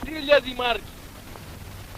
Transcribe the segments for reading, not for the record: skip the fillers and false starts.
5000 марки.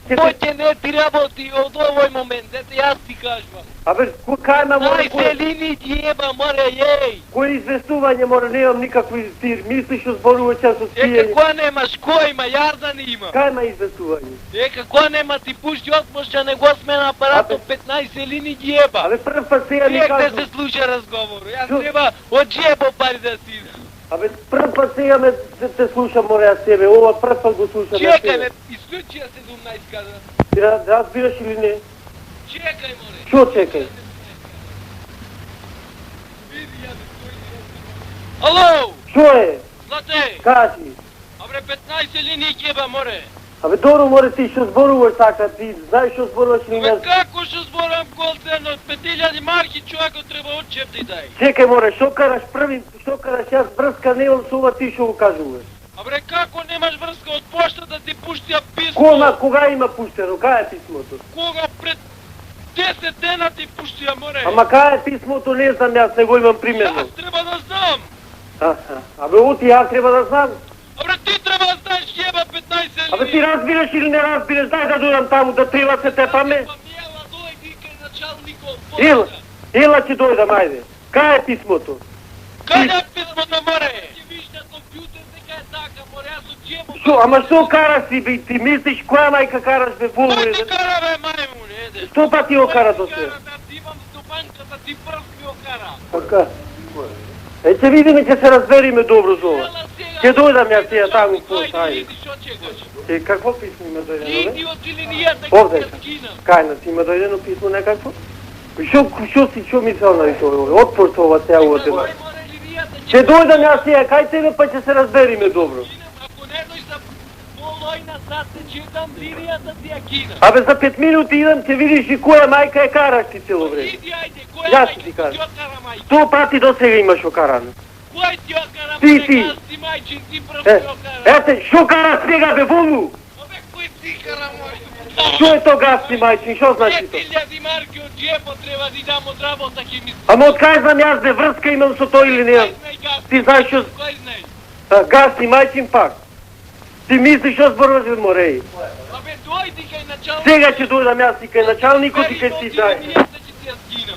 Мојте не ти работи од овој момент, ете јас ти кажувам. Абе, кај ме море... Најселини џиеба, море, јеј! Кој известување, море, немам никакви стир, мислиш о зборувача со скијање. Како немаш, кој има, Јардан има. Кај ме известување? Како нема, ти пушти отмоша, не го смена апаратот 15 лини џиеба. Абе, прв пат сега ми кажу. Да се слуша разговор, јас треба од џиебо пари да си идам. Абе, прв пат сега ме те слушам, море, јас себе, ова прв пат го слушам. Чекај ме, исклучи ја 17 каза. Да разбираш или не? Чекај, море. Што чекај? Ало! Што е? Злате! Кажи. Абре, 15 линии џиеба, море. Абе, добро, море, ти што зборуваш така, ти знаеш што зборуваш или не? Абе, како што зборам голцен од 5000 марки, човекот треба од чеп да дај. Чекај, море, што караш први, што караш јас врска немам со ова ти што го кажуваш? Абре, како немаш врска од поштата ти пуштија писмо? Кога има пуштено? Кај е писмото? Кога пред 10 дена ти пуштија, море. Ама кај е писмото, не знам, јас не го имам примерно. Јас треба да знам. Абе, оти јас треба да знам. Абре, ти треба да знаеш џиеба 15 линии. Абе, ти разбираш или не разбираш, дај да дојдам таму, да трила се тепаме. Ела, дојди кај началникот. Ела ќе дојдам, ајде. Кај е писмото? Кај е писмото, море? Ти виж на компјутер дека е така, море, јас од џиебо. Шо, ама што караш ти, бе? Ти мислиш која мајка караш, бе, волу? Кој ти кара, бе, мајмун, еде? Што па ти окара до се? Ти имам стопанката, ти прв ми окара. Така. Ќе видиме, ќе се разбериме добро за ова. Ќе дојдам јас сега таму, ајде. Какво писмо има дојдено, бе? Иди од линијата, Овде, кај нас има дојдено писмо некакво? Што мислел на тоа? Отпорто ова сега уватено. Ќе дојдам јас сега, кај тебе, па ќе се разбериме добро. Ако не дојш за полојна сат, се читам линијата ти ја кина. Абе, за 5 минути идам, ќе видиш и која мајка е караш ти цело време. Иди, ајде, која Јас мајка ти ти кажам. окара, мајка? 100 пати до сега имаш окарано. Кој ти окара, Ти. мајка? Аз ти мајчин, ти прв ми окара. Ете, што кара сега, бе, волу? Абе, кој ти кара, мој? Што е то гасни, мајчин, што значи то? 5000 марки од џиепо треба да дам од работа, ќе ми... Ама од кај знам јас, бе, врска имам со тој или немам? Ти знаеш што... Кој знаеш? Гасни, мајчин, пак. Ти мислиш што зборуваш, бе, мореј? Абе, дојди кај началникот. Сега ќе дојдам јас и кај началникот и кај си дај. Линијата ќе ти ја скина.